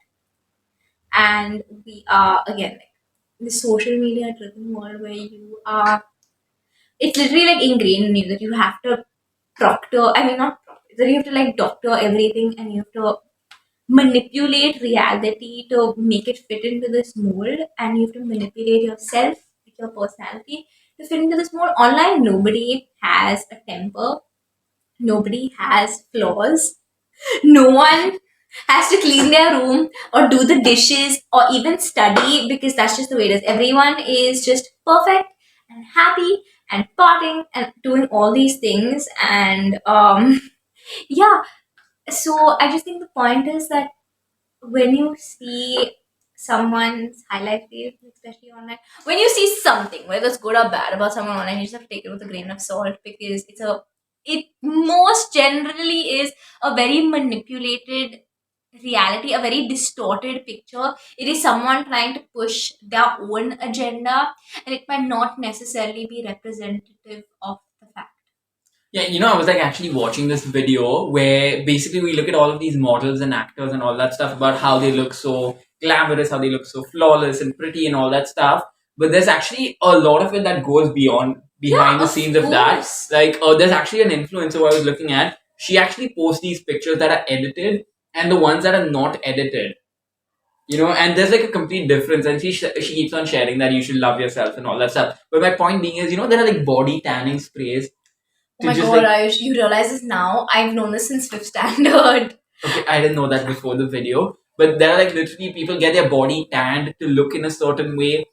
And we are, again, like the social media driven world where you are, it's literally like ingrained in you that you have to proctor, I mean, not proctor, that you have to like doctor everything and you have to manipulate reality to make it fit into this mold, and you have to manipulate yourself, like your personality, to fit into this mold. Online, nobody has a temper, nobody has flaws, no one has to clean their room or do the dishes or even study because that's just the way it is. Everyone is just perfect and happy and partying and doing all these things. And yeah, so I just think the point is that when you see someone's highlight reel, especially online, when you see something, whether it's good or bad about someone online, you just have to take it with a grain of salt because it most generally is a very manipulated reality, a very distorted picture. It is someone trying to push their own agenda, and it might not necessarily be representative of the fact. Yeah, you know, I was like actually watching this video where basically we look at all of these models and actors and all that stuff about how they look so glamorous, how they look so flawless and pretty and all that stuff. But there's actually a lot of it that goes behind Yeah, the of scenes of that. course. Like, there's actually an influencer who I was looking at. She actually posts these pictures that are edited and the ones that are not edited. You know, and there's like a complete difference. And she keeps on sharing that you should love yourself and all that stuff. But my point being is, you know, there are like body tanning sprays Oh to my just god, like. Ayush, you realize this now? I've known this since fifth standard. Okay, I didn't know that before the video, but there are like literally people get their body tanned to look in a certain way,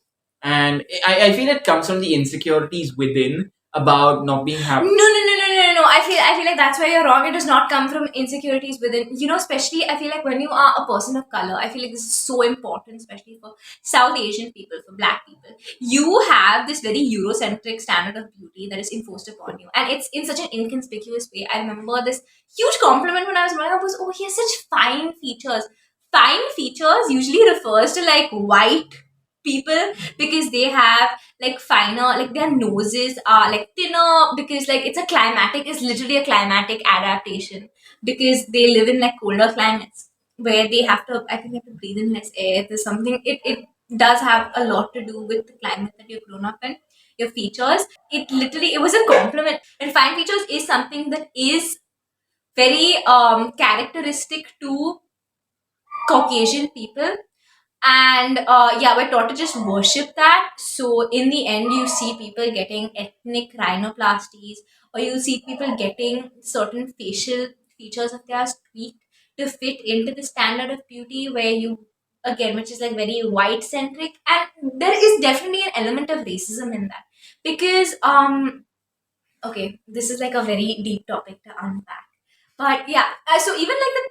and I feel it comes from the insecurities within about not being No, happy. no, no, no, no, no, no. I feel like that's where you're wrong. It does not come from insecurities within. You know, especially I feel like when you are a person of color, I feel like this is so important, especially for South Asian people, for Black people. You have this very Eurocentric standard of beauty that is enforced upon you, and it's in such an inconspicuous way. I remember this huge compliment when I was growing up was, "Oh, he has such fine features." Fine features usually refers to like white people because they have like finer, like their noses are like thinner because like it's a climatic, it's literally a climatic adaptation because they live in like colder climates where they have to, I think they have to breathe in less air. There's something, it does have a lot to do with the climate that you've grown up in, your features. It literally, it was a compliment, and fine features is something that is very characteristic to Caucasian people. And yeah, we're taught to just worship that. So in the end, you see people getting ethnic rhinoplasties, or you see people getting certain facial features of theirs tweaked to fit into the standard of beauty, where you, again, which is like very white centric, and there is definitely an element of racism in that because okay, this is like a very deep topic to unpack. But yeah, so even like the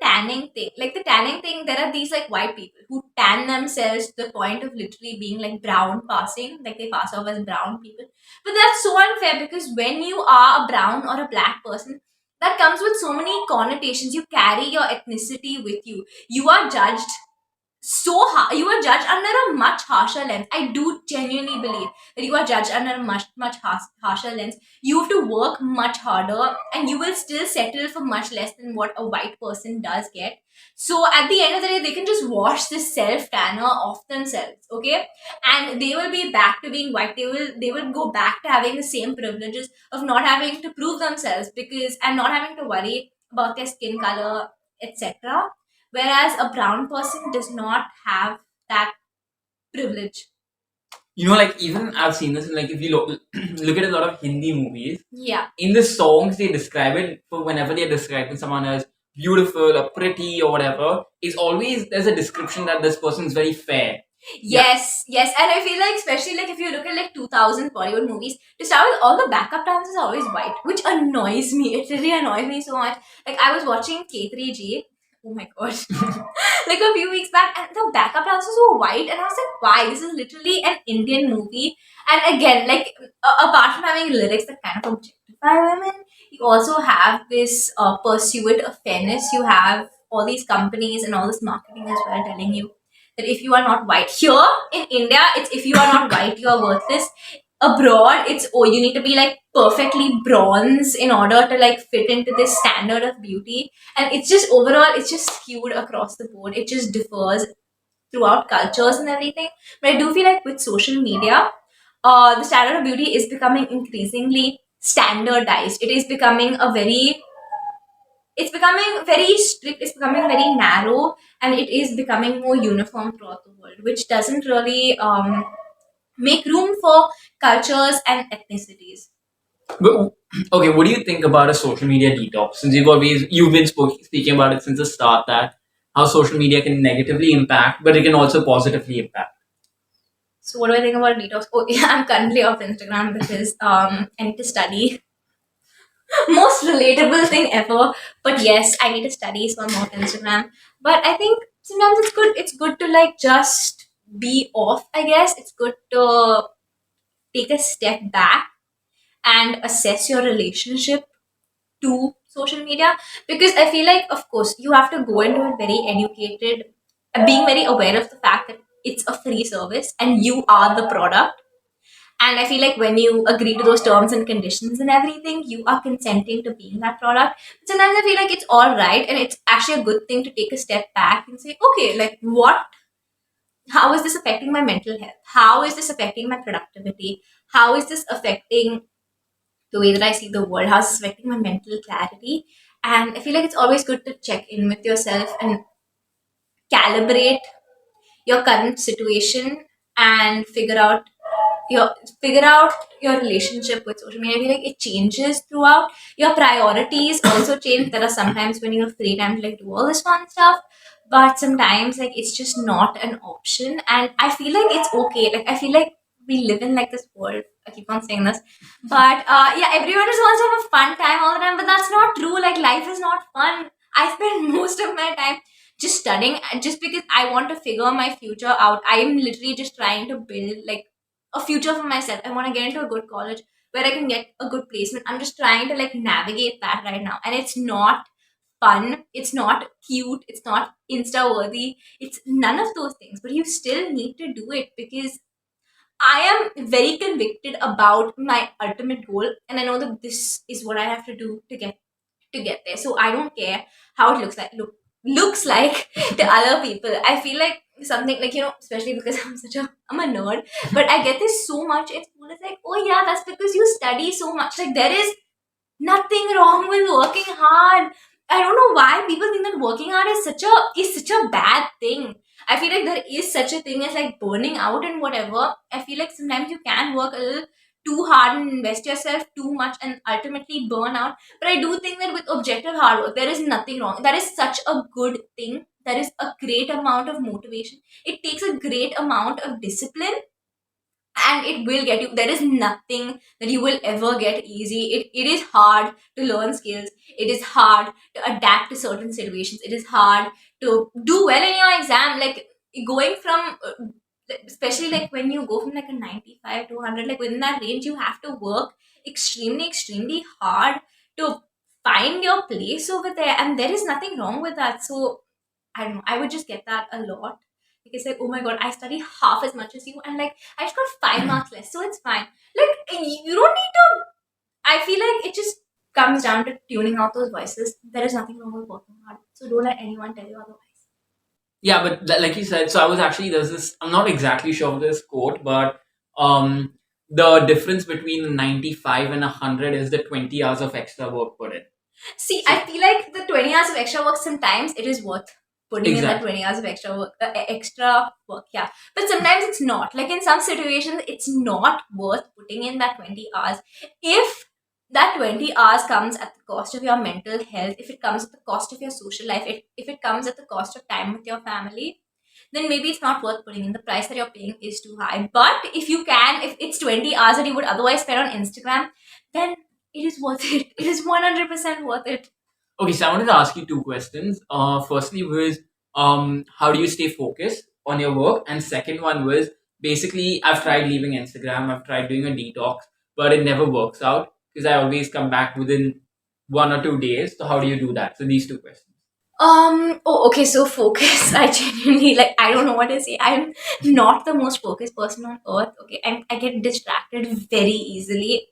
tanning thing, there are these like white people who tan themselves to the point of literally being like brown passing, like they pass off as brown people. But that's so unfair because when you are a brown or a black person, that comes with so many connotations. You carry your ethnicity with you. You are judged you are judged under a much harsher lens. I do genuinely believe that you are judged under a harsher lens. You have to work much harder and you will still settle for much less than what a white person does get. So at the end of the day, they can just wash this self tanner off themselves, okay, and they will be back to being white. They will go back to having the same privileges of not having to prove themselves because and not having to worry about their skin color, etc., whereas a brown person does not have that privilege. Like even I've seen this in, like, if you look at a lot of Hindi movies, Yeah. in the songs they describe it for whenever they're describing someone as beautiful or pretty or whatever, it's always there's a description that this person is very fair. Yes, yes, and I feel like especially like if you look at like 2000 Bollywood movies, to start with, all the backup dancers are always white, which annoys me. It really annoys me so much. Like I was watching K3G. Oh my god. Like a few weeks back, and the backup dancers were white, and I was like, why? This is literally an Indian movie. And again, like apart from having lyrics that kind of objectify women, you also have this pursuit of fairness. You have all these companies and all this marketing as well telling you that if you are not white here in India, it's if you are not white, you are worthless. Abroad, it's oh, you need to be like perfectly bronze in order to like fit into this standard of beauty. And it's just overall, it's just skewed across the board. It just differs throughout cultures and everything. But I do feel like with social media, the standard of beauty is becoming increasingly standardized. It is becoming a very it's becoming very strict, it's becoming very narrow, and it is becoming more uniform throughout the world, which doesn't really make room for cultures and ethnicities. But, okay, what do you think about a social media detox? Since you've been speaking about it since the start, that how social media can negatively impact, but it can also positively impact. So, what do I think about detox? Oh, yeah, I'm currently off Instagram because I need to study. Most relatable thing ever. But yes, I need to study, so I'm off Instagram. But I think sometimes it's good. It's good to like just be off. I guess it's good to take a step back and assess your relationship to social media, because I feel like of course you have to go into it very educated, being very aware of the fact that it's a free service and you are the product. And I feel like when you agree to those terms and conditions and everything, you are consenting to being that product. Sometimes I feel like it's all right and it's actually a good thing to take a step back and say, okay, like how is this affecting my mental health? How is this affecting my productivity? How is this affecting the way that I see the world? How's this affecting my mental clarity? And I feel like it's always good to check in with yourself and calibrate your current situation and your figure out your relationship with social media. I feel like it changes throughout. Your priorities also change. There are sometimes when you have free time to like do all this fun stuff, but sometimes like it's just not an option. And I feel like it's okay. Like I feel like we live in like this world. I keep on saying this, but yeah, everyone just wants to have a fun time all the time. But that's not true. Like life is not fun. I spend most of my time just studying just because I want to figure my future out. I am literally just trying to build like a future for myself. I want to get into a good college where I can get a good placement. I'm just trying to like navigate that right now. And it's not fun. It's not cute. It's not Insta worthy. It's none of those things. But you still need to do it because I am very convicted about my ultimate goal. And I know that this is what I have to do to get there. So I don't care how it looks like to other people. I feel like something like especially because I'm a nerd, but I get this so much in school. It's like, oh yeah, that's because you study so much. Like there is nothing wrong with working hard. I don't know why people think that working hard is such a bad thing. I feel like there is such a thing as like burning out and whatever. I feel like sometimes you can work a little too hard and invest yourself too much and ultimately burn out. But I do think that with objective hard work, there is nothing wrong. That is such a good thing. There is a great amount of motivation. It takes a great amount of discipline, and it will get you. There is nothing that you will ever get easy. It is hard to learn skills. It is hard to adapt to certain situations. It is hard to do well in your exam. Like going from especially like when you go from like a 95 to 100, like within that range you have to work extremely hard to find your place over there, and there is nothing wrong with that. So I don't know, I would just get that a lot. Like I said, oh my god, I study half as much as you, and like I just got 5 marks less, so it's fine. Like you don't need to. I feel like it just comes down to tuning out those voices. There is nothing wrong with working hard, so don't let anyone tell you otherwise. Yeah, but like you said, so I was actually there's this. I'm not exactly sure of this quote, but the difference between 95 and 100 is the 20 hours of extra work put in. See, I feel like the 20 hours of extra work, sometimes it is worth putting in that Exactly. 20 hours of extra work, yeah. But sometimes it's not. Like in some situations, it's not worth putting in that 20 hours. If that 20 hours comes at the cost of your mental health, if it comes at the cost of your social life, if it comes at the cost of time with your family, then maybe it's not worth putting in. The price that you're paying is too high. But if you can, if it's 20 hours that you would otherwise spend on Instagram, then it is worth it. It is 100% worth it. Okay, so I wanted to ask you two questions. Firstly was how do you stay focused on your work, and second one was basically I've tried leaving Instagram, I've tried doing a detox, but it never works out because I always come back within 1 or 2 days. So how do you do that? So these two questions. Oh, okay, so focus. I genuinely, like, I don't know what to say. I'm not the most focused person on earth. Okay, I get distracted very easily.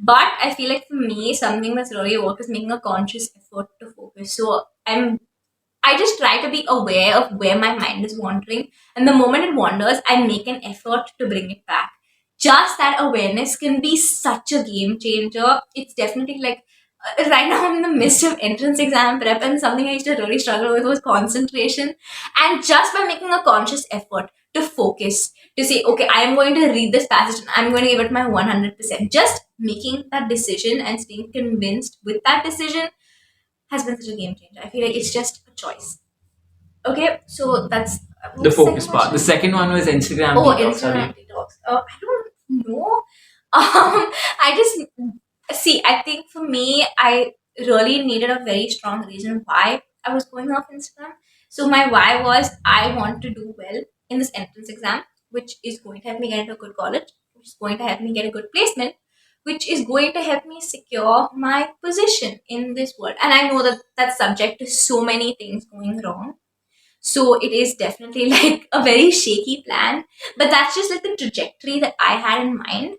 But I feel like for me, something that's really worked is making a conscious effort to focus. So I just try to be aware of where my mind is wandering. And the moment it wanders, I make an effort to bring it back. Just that awareness can be such a game changer. It's definitely like right now I'm in the midst of entrance exam prep, and something I used to really struggle with was concentration. And just by making a conscious effort to focus, to say, okay, I am going to read this passage and I'm going to give it my 100%, just making that decision and staying convinced with that decision has been such a game changer. I feel like it's just a choice. Okay, so that's what The was the second focus part. The question? second one was Instagram Oh, detox. How do you? Instagram detox. I don't know. I just see. I think for me, I really needed a very strong reason why I was going off Instagram. So my why was I want to do well in this entrance exam, which is going to help me get into a good college, which is going to help me get a good placement, which is going to help me secure my position in this world. And I know that that's subject to so many things going wrong, so it is definitely like a very shaky plan, but that's just like the trajectory that I had in mind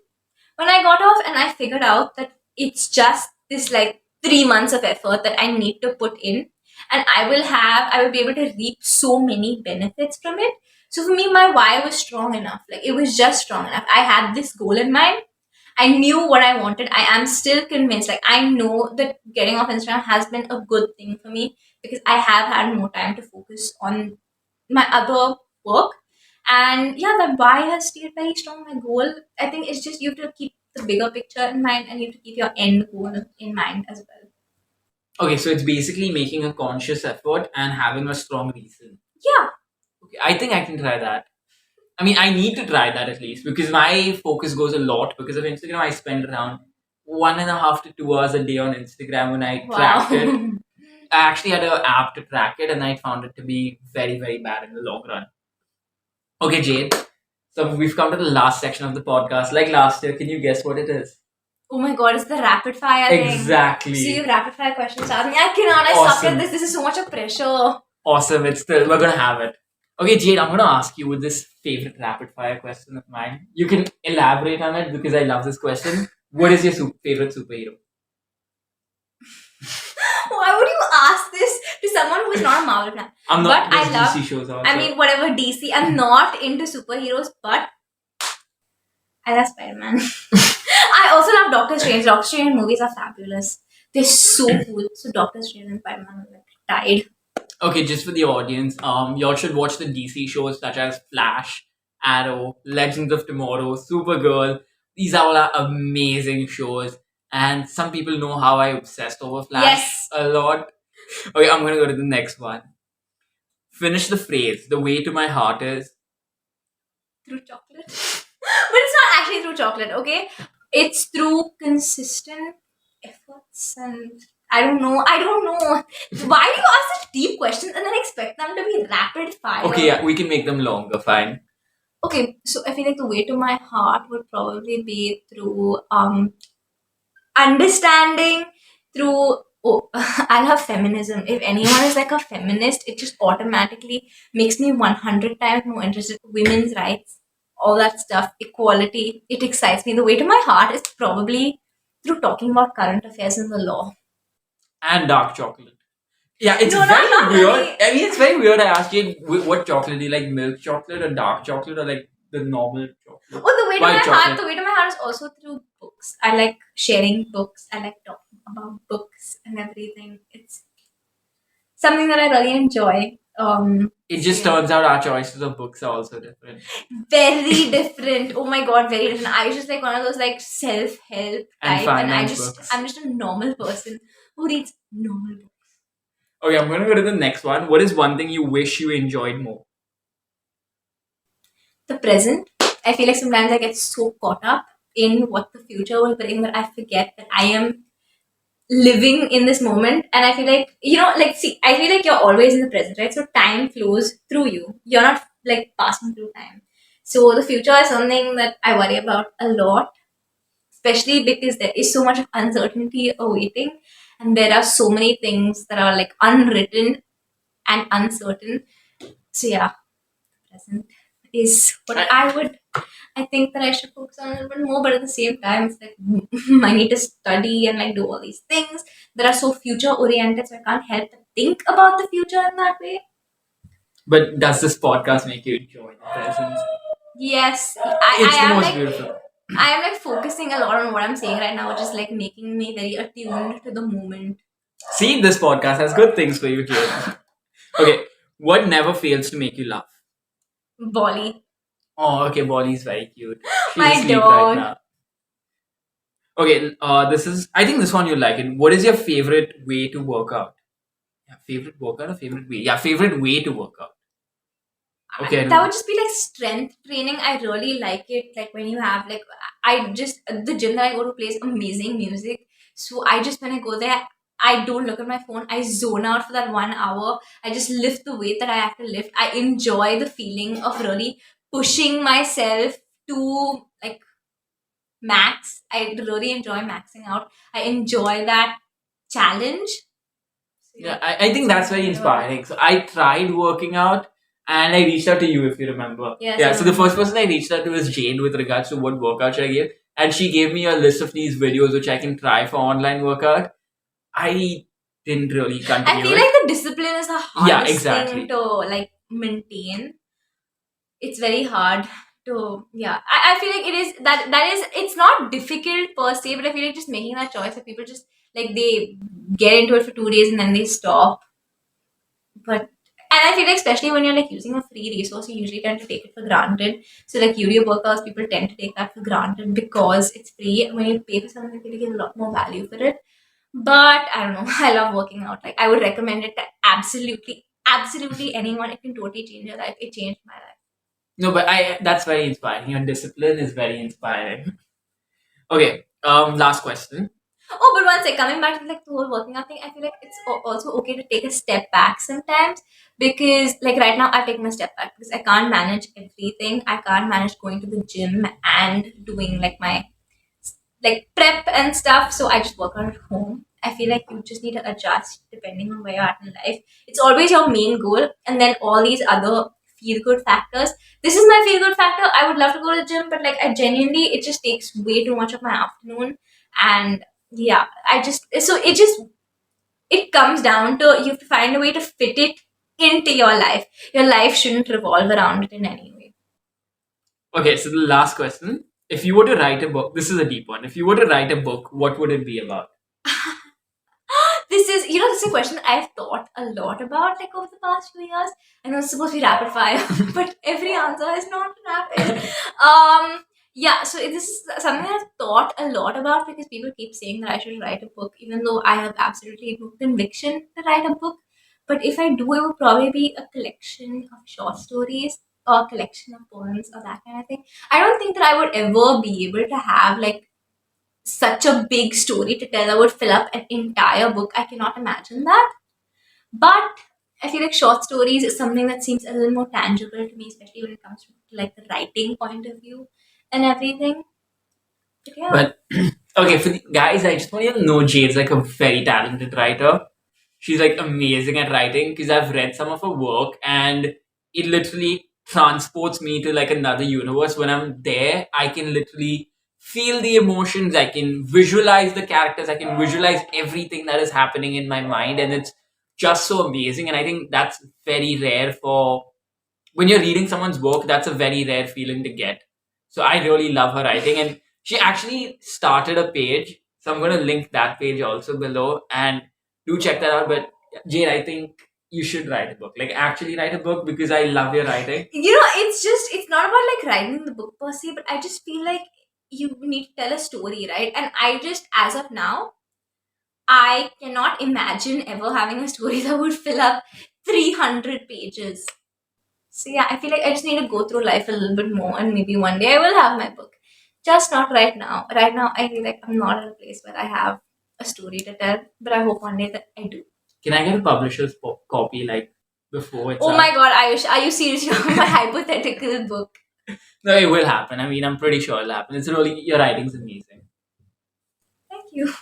when I got off, and I figured out that it's just this like 3 months of effort that I need to put in, and I will be able to reap so many benefits from it. So for me, my why was strong enough. Like it was just strong enough. I had this goal in mind. I knew what I wanted. I am still convinced. Like I know that getting off Instagram has been a good thing for me because I have had more time to focus on my other work. And yeah, that why has stayed very strong. My goal, I think, is just you have to keep the bigger picture in mind, and you have to keep your end goal in mind as well. Okay, so it's basically making a conscious effort and having a strong reason. Yeah. Okay, I think I can try that. I mean, I need to try that at least because my focus goes a lot because of Instagram. I spend around 1.5 to 2 hours a day on Instagram when I tracked it. Wow. I actually had an app to track it and I found it to be very, very bad in the long run. Okay, Jade. So we've come to the last section of the podcast. Like last year, can you guess what it is? Oh my god, it's the rapid fire thing. Exactly. See, you rapid fire questions ask me. I cannot. I suck at Awesome. this. This is so much of pressure. Awesome. It's still, we're going to have it. Okay, Jade, I'm going to ask you with this favorite rapid fire question of mine. You can elaborate on it because I love this question. What is your favorite superhero? Why would you ask this to someone who is not a Marvel fan? I'm not. But I There's love. DC shows also. I mean, whatever DC. I'm not into superheroes, but I love Spider Man. I also love Doctor Strange. Doctor Strange movies are fabulous. They're so cool. So Doctor Strange and Spider Man are like tied. Okay, just for the audience, y'all should watch the DC shows such as Flash, Arrow, Legends of Tomorrow, Supergirl. These are all amazing shows, and some people know how I obsessed over Flash Yes. a lot. Okay, I'm gonna go to the next one. Finish the phrase. The way to my heart is. Through chocolate. But it's not actually through chocolate, okay? It's through consistent efforts and I don't know. Why do you ask such deep questions and then expect them to be rapid fire? Okay, yeah, we can make them longer, fine. Okay, so I feel like the way to my heart would probably be through understanding, through I love feminism. If anyone is like a feminist, it just automatically makes me 100 times more interested in women's rights, all that stuff, equality. It excites me. The way to my heart is probably through talking about current affairs and the law. And dark chocolate. Yeah, it's No, very not weird. really. I mean, it's very weird. I asked you what chocolate do you like, milk chocolate or dark chocolate or like the normal chocolate, Oh, white chocolate. the way to my heart is also through books. I like sharing books. I like talking about books and everything. It's something that I really enjoy. It So just yeah. turns out our choices of books are also different. Very different. Oh my god, very different. I was just like one of those like self help And type, and finance books. I'm just a normal person who reads normal books. Okay, I'm gonna go to the next one. What is one thing you wish you enjoyed more? The present. I feel like sometimes I get so caught up in what the future will bring that I forget that I am living in this moment. And I feel like, like, see, I feel like you're always in the present, right? So time flows through you. You're not like passing through time. So the future is something that I worry about a lot, especially because there is so much of uncertainty awaiting, and there are so many things that are like unwritten and uncertain. So yeah, present is what I think that I should focus on a little bit more, but at the same time it's like I need to study and like do all these things that are so future oriented, so I can't help but think about the future in that way. But does this podcast make you enjoy the present? Yes, It's I the am most like beautiful. I am like focusing a lot on what I'm saying right now, which is like making me very attuned to the moment. See, this podcast has good things for you, Jade. Okay, what never fails to make you laugh? Bolly. Oh, okay, Bolly's very cute. She's My asleep right dog. now. Okay, this is. I think this one you like it. What is your favorite way to work out? Yeah, favorite workout or favorite way? Yeah, favorite way to work out. Okay, I That don't would just be like strength training. I really like it. Like when you have like, I just, the gym that I go to plays amazing music. So I just, when I go there, I don't look at my phone. I zone out for that 1 hour. I just lift the weight that I have to lift. I enjoy the feeling of really pushing myself to like max. I really enjoy maxing out. I enjoy that challenge. So Yeah, yeah, I think that's that's something very I really like. inspiring. So I tried working out and I reached out to you if you remember. Yes, Yeah, I so the first remember. person I reached out to was Jane with regards to what workout should I give. And she gave me a list of these videos which I can try for online workout. I didn't really I continue feel it. like the discipline is the Yeah, hardest thing exactly. to like maintain. It's very hard to yeah. I feel like it is that is it's not difficult per se, but I feel like just making that choice that people just like they get into it for 2 days and then they stop. But and I feel like especially when you're like using a free resource, you usually tend to take it for granted. So like YouTube workouts, people tend to take that for granted because it's free. When you pay for something, I feel like you get a lot more value for it. But I don't know. I love working out. Like I would recommend it to absolutely anyone. It can totally change your life. It changed my life. No, but I that's very inspiring. Your discipline is very inspiring. Okay, last question. Oh, but one sec, coming back to like the whole working out thing, I feel like it's also okay to take a step back sometimes because like right now I've taken a step back because I can't manage everything. I can't manage going to the gym and doing like my like prep and stuff. So I just work out at home. I feel like you just need to adjust depending on where you're at in life. It's always your main goal, and then all these other feel good factors. This is my feel good factor. I would love to go to the gym, but like I genuinely, it just takes way too much of my afternoon. And yeah, I just so it comes down to you have to find a way to fit it into your life. Your life shouldn't revolve around it in any way. Okay, so the last question. If you were to write a book, this is a deep one. If you were to write a book, what would it be about? This is, this is a question that I've thought a lot about like over the past few years. I know it's supposed to be rapid fire, but every answer is not rapid. Yeah, so this is something I've thought a lot about because people keep saying that I should write a book, even though I have absolutely no conviction to write a book. But if I do, it would probably be a collection of short stories. a collection of poems or that kind of thing. I don't think that I would ever be able to have like such a big story to tell that would fill up an entire book. I cannot imagine that. But I feel like short stories is something that seems a little more tangible to me, especially when it comes to like the writing point of view and everything. But yeah. But okay, for the guys, I just want you to know Jade's like a very talented writer. She's like amazing at writing because I've read some of her work and it literally transports me to like another universe. When I'm there, I can literally feel the emotions, I can visualize the characters, I can visualize everything that is happening in my mind, and it's just so amazing. And I think that's very rare for when you're reading someone's work, that's a very rare feeling to get. So I really love her writing, and she actually started a page. So I'm going to link that page also below, and do check that out. But Jade, I think you should write a book. Like actually write a book because I love your writing. It's not about like writing the book per se, but I just feel like you need to tell a story, right? And I just, as of now, I cannot imagine ever having a story that would fill up 300 pages. So yeah, I feel like I just need to go through life a little bit more, and maybe one day I will have my book. Just not right now. Right now, I feel like I'm not in a place where I have a story to tell, but I hope one day that I do. Can I get a publisher's copy like before it's Oh out? my god, Ayush, are you serious? You have my hypothetical book. No, it will happen. I mean, I'm pretty sure it'll happen. It's really, your writing's amazing. Thank you.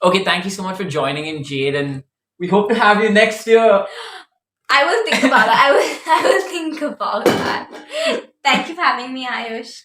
Okay, thank you so much for joining in, Jade, and we hope to have you next year. I will think about it. I will think about that. Thank you for having me, Ayush.